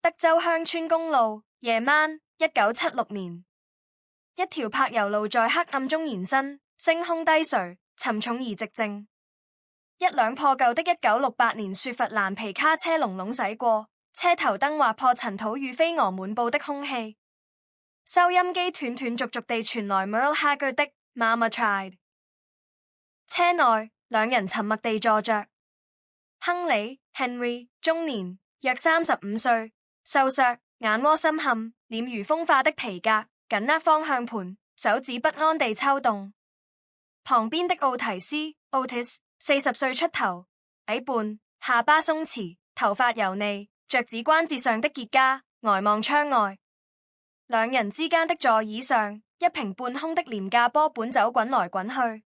德州鄉村公路，夜晚，1976年，一條柏油路在黑暗中延伸，星空低垂，沉重而寂靜。一輛破舊的1968年雪佛蘭皮卡車隆隆駛過，車頭燈劃破塵土與飛蛾滿布的空氣。收音機斷斷續續地傳來 Merle Haggard 的 Mama Tried。車內兩人沉默地坐着。亨利 Henry 中年，約35歲，瘦削，眼窩深陷，臉如風化的皮革，緊握方向盤，手指不安地抽動。旁邊的奧提斯 Otis 40歲出頭，矮胖，下巴鬆弛，頭髮油膩，腳趾關節上的結痂，呆望窗外。兩人之間的座椅上，一瓶半空的廉價波本酒滾來滾去。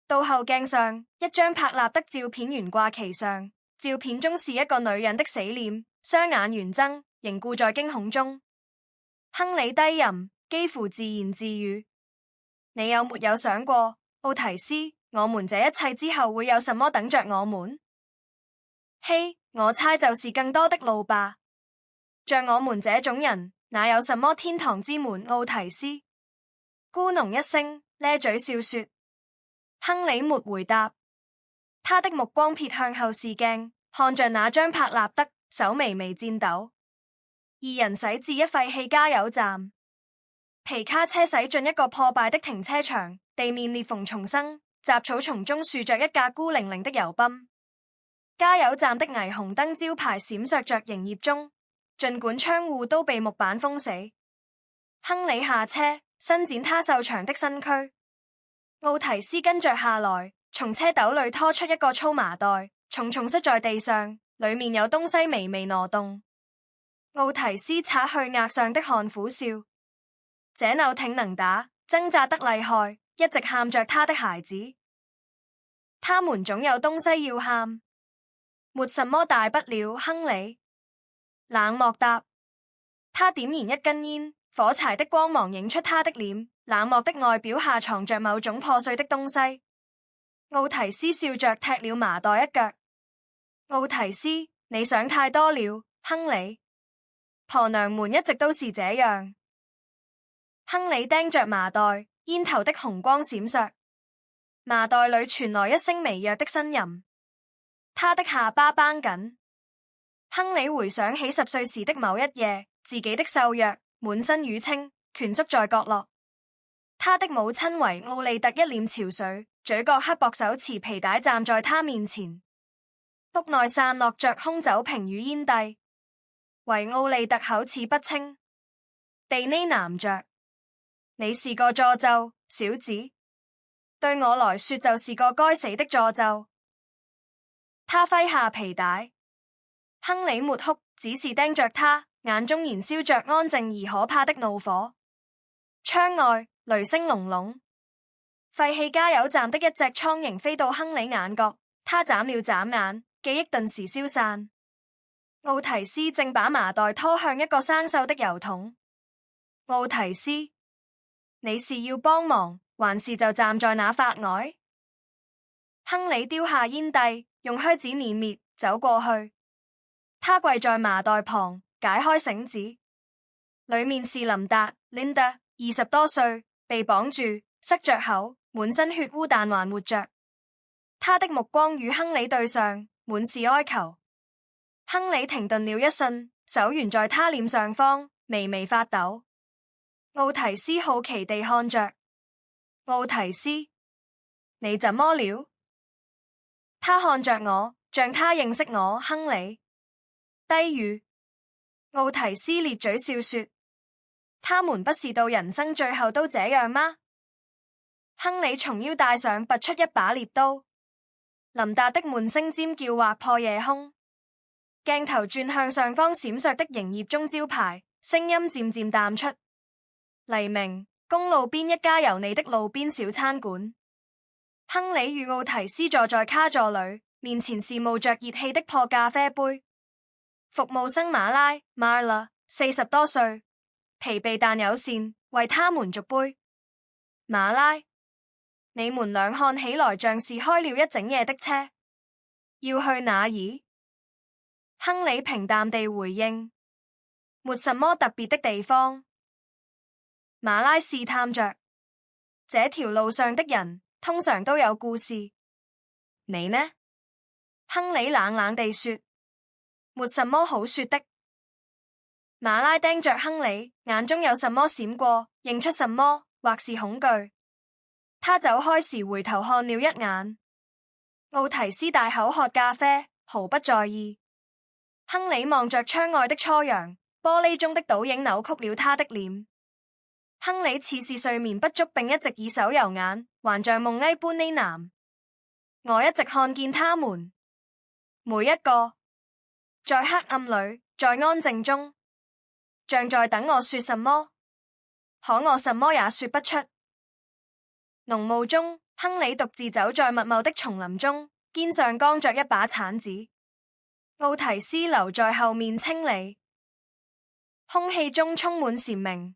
倒後鏡上，一張拍立得照片懸掛其上，照片中是一個女人的死臉，雙眼圓睜，凝固在驚恐中。亨利低吟，幾乎自言自語：你有沒有想過，奧提斯，我們這一切之後會有什麼等着我們？嘿，我猜就是更多的路吧。像我們這種人，哪有什麼天堂之門？奧提斯咕噥一聲，咧嘴笑說。亨利沒回答，他的目光瞥向後視鏡，看着那張拍立得，手微微顫抖。二人駛至一廢棄加油站，皮卡車駛進一個破敗的停車場，地面裂縫叢生，雜草叢中豎着一架孤零零的油泵。加油站的霓虹燈招牌閃爍着營業中，儘管窗戶都被木板封死。亨利下車，伸展他瘦長的身軀。奧提斯跟着下來，從車斗裏拖出一個粗麻袋，重重摔在地上，裏面有東西微微挪動。奧提斯擦去額上的汗，苦笑：這扭挺能打，掙扎得厲害，一直喊着他的孩子。他們總有東西要喊，沒什麼大不了。亨利冷漠答。他點燃一根煙，火柴的光芒映出他的臉。冷漠的外表下藏着某種破碎的東西。奧提斯笑着踢了麻袋一腳。奧提斯，你想太多了，亨利。婆娘們一直都是這樣。亨利盯着麻袋，煙頭的紅光閃爍。麻袋裏傳來一聲微弱的呻吟。他的下巴繃緊。亨利回想起10歲時的某一夜，自己的瘦弱，滿身淤青，蜷縮在角落。他的母親為奧利特一臉憔悴，嘴角刻薄，手持皮帶站在他面前。屋內散落着空酒瓶與煙蒂，為奧利特口齒不清，地呢喃着：你是個詛咒，小子，對我來說就是個該死的詛咒。他揮下皮帶，亨利沒哭，只是盯着他，眼中燃燒着安靜而可怕的怒火。窗外雷聲隆隆，廢棄加油站的一隻蒼蠅飛到亨利眼角，他眨了眨眼，記憶頓時消散。奧提斯正把麻袋拖向一個生鏽的油桶。奧提斯，你是要幫忙，還是就站在那發呆？亨利丟下煙蒂，用靴子碾滅，走過去。他跪在麻袋旁，解開繩子，裏面是琳達 Linda， 20多歲，被綁住，塞着口，滿身血污，但還活着。他的目光與亨利對上，滿是哀求。亨利停頓了一瞬，手懸在他臉上方，微微發抖。奧提斯好奇地看着。奧提斯，你怎麼了？他看着我，像他認識我。亨利低語。奧提斯咧嘴笑說：他們不是到人生最後都這樣嗎？亨利從腰帶上拔出一把獵刀。琳達的悶聲尖叫劃破夜空。鏡頭轉向上方閃爍的營業中招牌，聲音漸漸淡出。黎明，公路邊一家油膩的路邊小餐館。亨利與奧提斯坐在卡座裏，面前是冒着熱氣的破咖啡杯。服務生馬拉 Marla 40多歲，疲憊但友善，為他們續杯。馬拉，你們倆看起來像是開了一整夜的車，要去哪兒？亨利平淡地回應。沒什麼特別的地方。馬拉試探着，這條路上的人通常都有故事。你呢？亨利冷冷地說，沒什麼好說的。馬拉盯着亨利，眼中有什麼閃過，認出什麼，或是恐懼。他走開時回頭看了一眼。奧提斯大口喝咖啡，毫不在意。亨利望着窗外的初陽，玻璃中的倒影扭曲了他的臉。亨利似是睡眠不足，並一直以手揉眼，還像夢囈般呢喃。我一直看見他們，每一個，在黑暗裏，在安靜中，像在等我說什麼，可我什麼也說不出。濃霧中，亨利獨自走在密茂的叢林中，肩上扛着一把鏟子。奧提斯留在後面清理。空氣中充滿蟬鳴。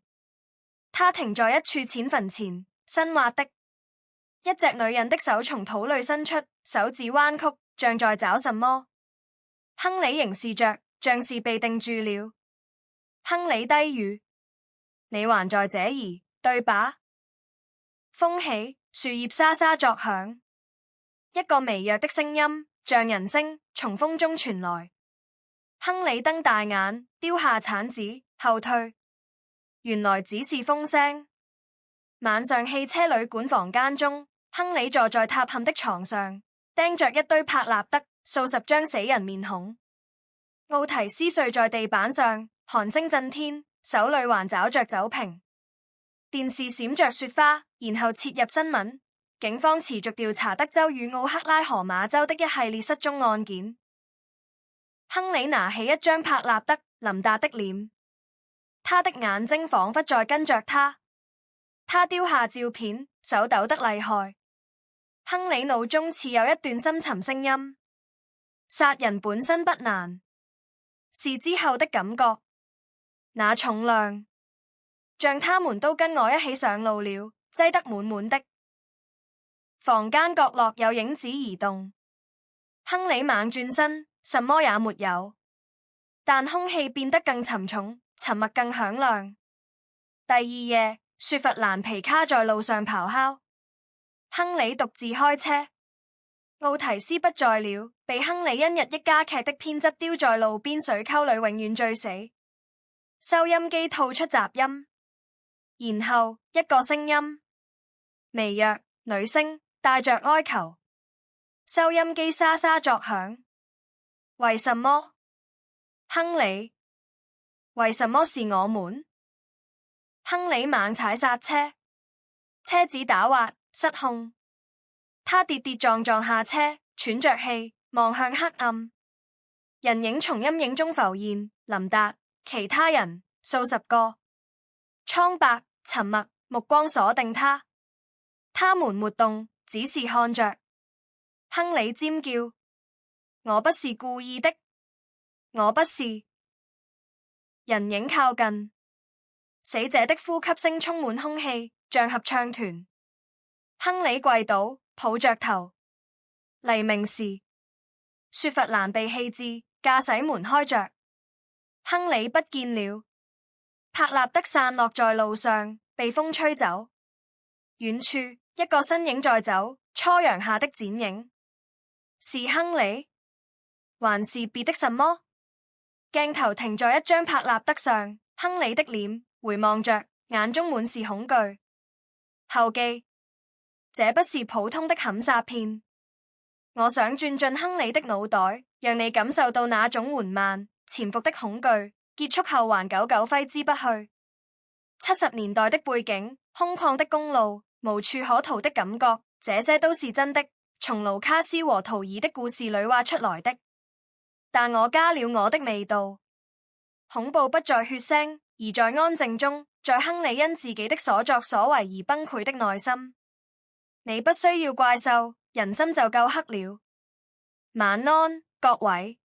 他停在一處淺墳前，新挖的。一隻女人的手從土裏伸出，手指彎曲，像在找什麼。亨利凝視着，像是被定住了。亨利低語：你還在這兒，對吧？風起，樹葉沙沙作響。一個微弱的聲音，像人聲，從風中傳來。亨利瞪大眼，丟下鏟子，後退。原來只是風聲。晚上汽車旅館房間中，亨利坐在塌陷的床上，盯着一堆柏納德，數十張死人面孔。奧提斯睡在地板上，寒聲震天，手裏還抓着酒瓶。電視閃着雪花，然後切入新聞。警方持續調查德州與奧克拉荷馬州的一系列失蹤案件。亨利拿起一張柏納德·林達的臉，他的眼睛仿佛在跟着他。他丟下照片，手抖得厲害。亨利腦中似有一段深沉聲音：殺人本身不難，是之後的感覺，那重量，像他們都跟我一起上路了，擠得滿滿的。房間角落有影子移動，亨利猛轉身，什麼也沒有，但空氣變得更沉重，沉默更響亮。第二夜，雪佛蘭皮卡在路上咆哮，亨利獨自開車。奧提斯不在了，被亨利因日益加劇的偏執丟在路邊水溝裏，永遠醉死。收音機吐出雜音，然後一個聲音，微弱女聲，帶着哀求。收音機沙沙作響。為什麼，亨利？為什麼是我們？亨利猛踩剎車，車子打滑失控，他跌跌撞撞下車，喘着氣望向黑暗。人影從陰影中浮現，林達，其他人數十個，蒼白沉默，目光鎖定他。他們沒動，只是看着。亨利尖叫：我不是故意的，我不是。人影靠近，死者的呼吸聲充滿空氣，像合唱團。亨利跪倒，抱着頭。黎明時，雪佛蘭被棄置，駕駛門開着。亨利不見了，柏納德散落在路上，被風吹走。遠處一個身影在走，初陽下的剪影。是亨利，還是別的什麼？鏡頭停在一張柏納德上，亨利的臉回望着，眼中滿是恐懼。後記：這不是普通的砍殺片。我想鑽進亨利的腦袋，讓你感受到那種緩慢潛伏的恐懼，結束後還久久揮之不去。70年代的背景，空曠的公路，無處可逃的感覺，這些都是真的，從盧卡斯和圖爾的故事裏挖出來的。但我加了我的味道，恐怖不在血腥，而在安靜中，在亨利因自己的所作所為而崩潰的內心。你不需要怪獸，人心就夠黑了。晚安，各位。